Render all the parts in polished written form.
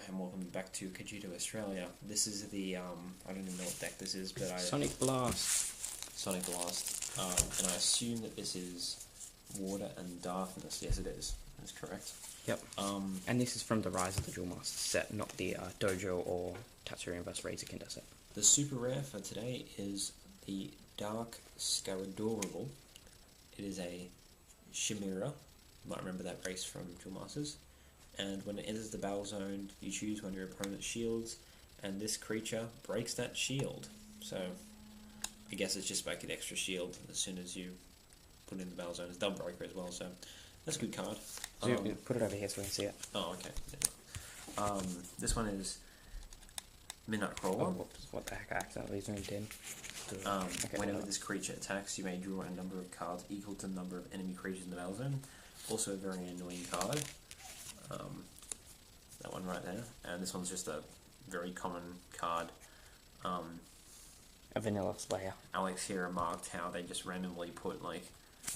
and welcome back to KaijudoAU Australia. This is the, I don't even know what deck this is, but Sonic Blast. Sonic Blast. And I assume that this is Water and Darkness. Yes, it is. That's correct. Yep. And this is from the Rise of the Duel Master set, not the Dojo or Tatsuri vs. Razor Kinder set. The super rare for today is the Dark Scaradorable. It is a Chimera. You might remember that race from Duel Masters. And when it enters the battle zone, you choose one of your opponent's shields, and this creature breaks that shield. So, I guess it's just like an extra shield as soon as you put it in the battle zone. It's double breaker as well, so that's a good card. So put it over here so we can see it. Oh, okay. This one is Midnight Crawler. Oh, what the heck, I accidentally zoomed in. Okay, whenever this creature attacks, you may draw a number of cards equal to the number of enemy creatures in the battle zone. Also a very annoying card. That one right there, and this one's just a very common card. A vanilla Slayer. Alex here remarked how they just randomly put like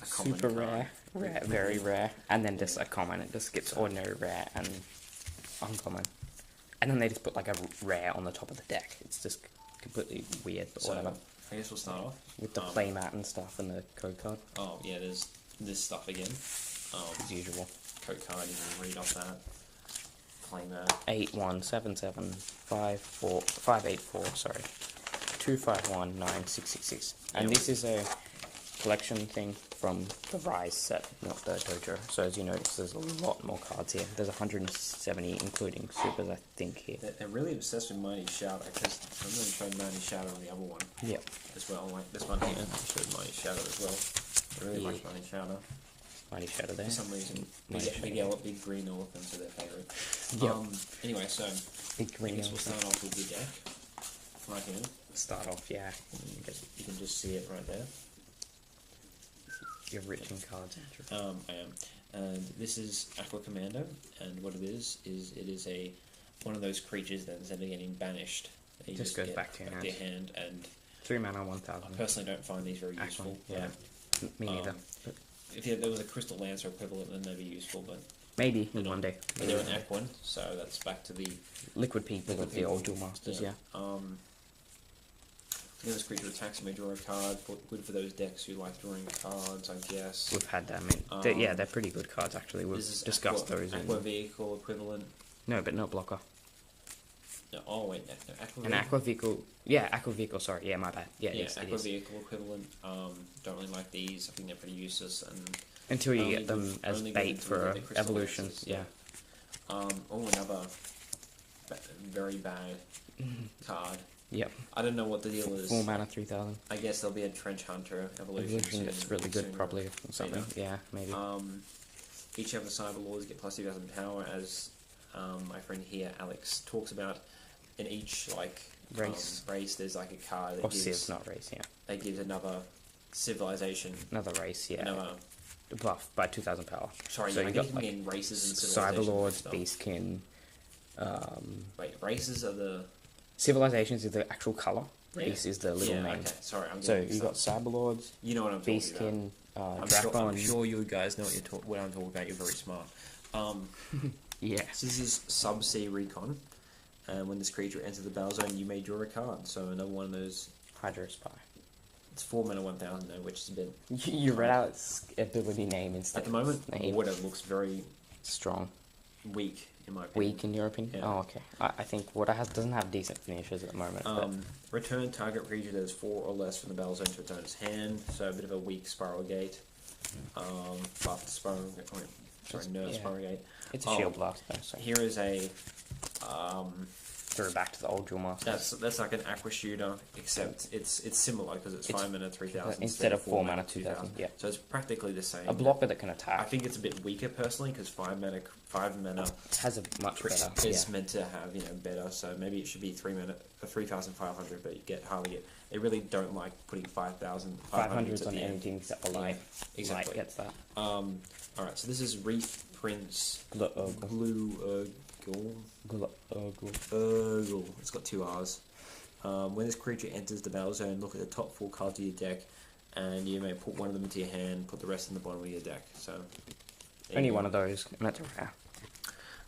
a common Super card. rare, very rare, and then just a common. It just skips ordinary, rare, and uncommon. And then they just put like a rare on the top of the deck. It's just completely weird, but So, whatever. I guess we'll start off With the playmat and stuff and the code card. Oh yeah, there's this stuff again. As usual. Code card, you can read off that. Playmat. 584, sorry. 2519666. And Yeah. this is a collection thing from the Rise set, not the Dojo. So as you notice, there's a lot more cards here. There's 170, including supers, I think, here. They're really obsessed with Mighty Shadow, because I'm going to show Mighty Shadow on the other one. Yeah. As well, like this one here, I showed Mighty Shadow as well. I really like Mighty Shadow. Mighty Shadow there. For some reason, Mighty big yellow, big green elephants are their favourite. Yep. Anyway, so Big I green guess we'll elephant. start off with the deck. Right here. Start off, yeah. You can just see it right there. You're rich in cards, Andrew. I am. And this is Aqua Commando, and what it is it is one of those creatures that instead of getting banished, they Just goes get back to your hand. And 3 mana, I 1000. personally don't find these very useful. Yeah. Me neither. But If there was a Crystal Lancer equivalent, then they'd be useful, but maybe in one day. but they're an Aquan, so that's back to the Liquid people Liquid of the old people. Duel Masters, yeah. When this creature attacks, you may draw a card. Good for those decks who like drawing cards, I guess. We've had that. They're pretty good cards, actually. We've This is discussed those. Aqua Vehicle equivalent. No, but no blocker. No, oh wait, no, Aqua An Vehicle. Aqua Vehicle. Yeah, Aqua Vehicle, sorry. Yeah, my bad. Yeah, Yeah, it Aqua is. Vehicle equivalent. Don't really like these. I think they're pretty useless and Until you only get them good- as only good bait until for you get the Crystal evolutions. Lancers, Yeah. Another very bad card. Yep. I don't know what the deal is. 4 mana, 3000. I guess there'll be a Trench Hunter evolution. Evolution that's really good, sooner probably, or later. something. Yeah, maybe. Each of the Cyber Lords get plus 2,000 power, as my friend here, Alex, talks about. In each Race. race, there's like a card that Or gives Civ, not race, yeah. that gives another civilization. Another race, yeah. Another. Buff by 2000 power. Sorry, So I you think got you like mean races and civilizations. Cyber Lords, stuff. Beastkin. Wait, races are the. Civilizations is the actual colour. Race is the little yeah, name. okay. Sorry, I'm So getting you got Cyber Lords, You know what I'm talking Beastkin, about. I'm Dracon. sure you guys know what I'm talking about. You're very smart. Yeah. So this is Subsea Recon, and when this creature enters the battle zone, you may draw a card. So another one of those. Hydro Spy. It's 4 mana 1,000 though, which is a bit. You read out its ability name instead. At the moment, of name. Water looks very Strong. weak in my opinion. Weak in your opinion? Yeah. Oh, okay. I think Water doesn't have decent finishes at the moment. But Return target creature that is 4 or less from the battle zone to its owner's hand. So a bit of a weak Spiral Gate. Buffed Spiral Gate. Oh, sorry, nerf yeah. Spiral Gate. it's a Shield Blast though, so Here is a. throw it back to the old Duel Masters. That's like an Aqua Shooter, except it's similar because it's 5 mana 3,000 instead of 4 mana 2000. Yeah. So it's practically the same. A blocker that can I attack. think it's a bit weaker personally because 5 mana It has a much better. is Yeah. meant to have better. So maybe it should be 3 mana 3,500, but you hardly get. They really don't like putting 5,000 500s at on the end. anything except for light. Exactly. Light gets that. All right. So this is Reef Prince Glue Urgle. It's got 2 R's. When this creature enters the battle zone, look at the top 4 cards of your deck, and you may put one of them into your hand, put the rest in the bottom of your deck. So Only one of those, and that's rare.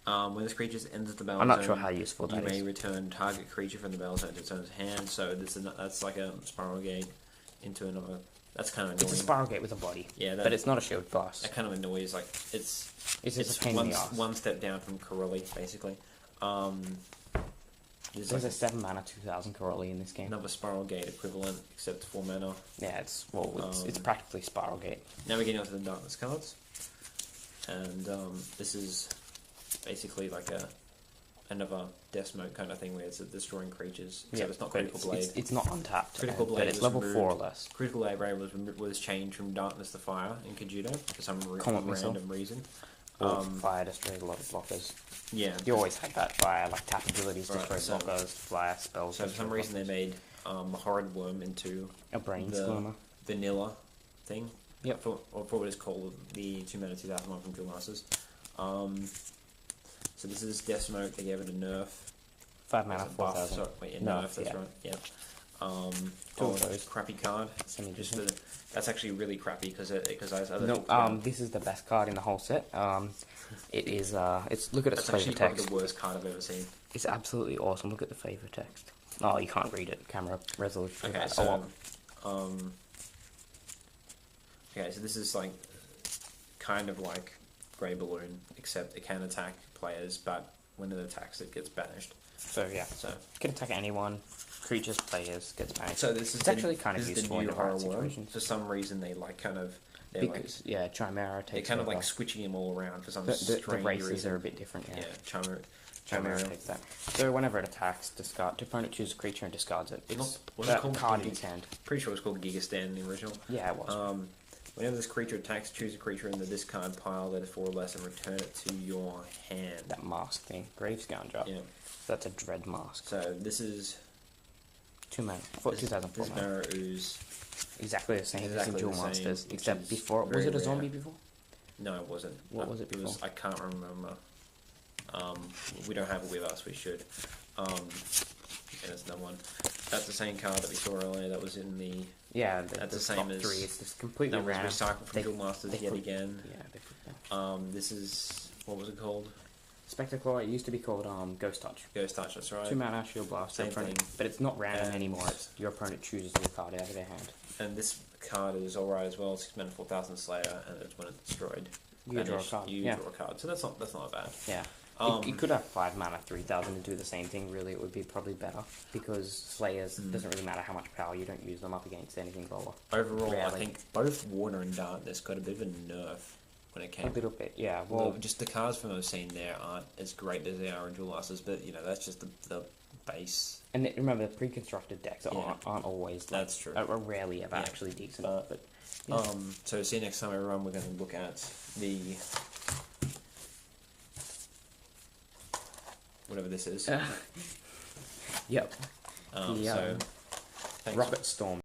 When this creature enters the battle I'm not zone, sure how useful you that may is. return target creature from the battle zone to its owner's hand. So that's like a spiral gate into another. That's kind of annoying. It's a spiral gate with a body. Yeah, but it's not a shield boss. That kind of annoys. Like it's just a pain in the ass. One step down from Corelli, basically. There's a 7 mana 2000 Corelli in this game. Another spiral gate equivalent, except 4 mana. Yeah, it's practically spiral gate. Now we're getting onto the darkness cards, and this is basically like another death smoke kind of thing where it's destroying creatures. Except it's not critical blade. It's not untapped. Critical blade, but it's level 4 or less. Critical blade was changed from darkness to fire in Kaijudo for some random reason. Fire destroys a lot of blockers. Yeah, you always had that fire, like tap abilities destroy blockers, fire spells. So for some reason they made Horrid Worm into a brain the skimmer. vanilla thing. Yep. For what is called the 2 mana 2001 from Duel Masters. So this is Death Smoke. They gave it a nerf. 5 mana 4000. Sorry, wait, nerf. That's right. Yeah. Two of those. Crappy card. That's actually really crappy because this is the best card in the whole set. It is. Look at its flavor text. Probably the worst card I've ever seen. It's absolutely awesome. Look at the flavor text. Oh, you can't read it. Camera resolution. Okay, so okay, so this is like kind of like Grey Balloon, except it can attack players, but when it attacks, it gets banished. So yeah, it can attack anyone. Creatures, players, gets banished. So this is actually kind of useful in horror situations. For some reason, they like kind of Chimera takes. They're kind of like switching them all around for some strange the races reason. are a bit different. Yeah, Chimera takes that. So whenever it attacks, discard. The opponent chooses a creature and discards it. What's it called? Card in its hand. Pretty sure it was called Gigastan in the original. Yeah, it was. Whenever this creature attacks, choose a creature in the discard pile that is 4 or less and return it to your hand. That mask thing, Gravescourge drop. Yeah, that's a dread mask. So this is 2 mana for 2004. This Mirror Ooze. Exactly the same as in Duel Masters, except before. Was it a zombie before? No, it wasn't. What was it before? I can't remember. We don't have it with us. We should. And it's another one. That's the same card that we saw earlier. That was in the. Yeah, that's the same as. 3. It's just completely random. Recycled from Duel Masters yet again. Yeah, they put that. This is what was it called? Spectacler. It used to be called Ghost Touch. Ghost Touch. That's right. 2 mana Shield Blast. Same thing. But it's not random anymore. It's your opponent chooses your card out of their hand. And this card is alright as well. 6 mana 4000 Slayer, and it's when it's destroyed. You draw a card. You draw a card. So that's not bad. Yeah. You could have 5 mana 3000 and do the same thing. Really, it would be probably better because Slayers doesn't really matter how much power, you don't use them up against anything lower. Overall, rarely. I think both Warner and Darkness got a bit of a nerf when it came. A little bit, yeah. Well, just the cards from I've seen there aren't as great as they are in Duel Masters, but that's just the base. And remember, the pre-constructed decks aren't always. That's true. Are rarely ever actually decent. But so see you next time, everyone. We're going to look at the. Whatever this is. Yep. So, Rocket Storm.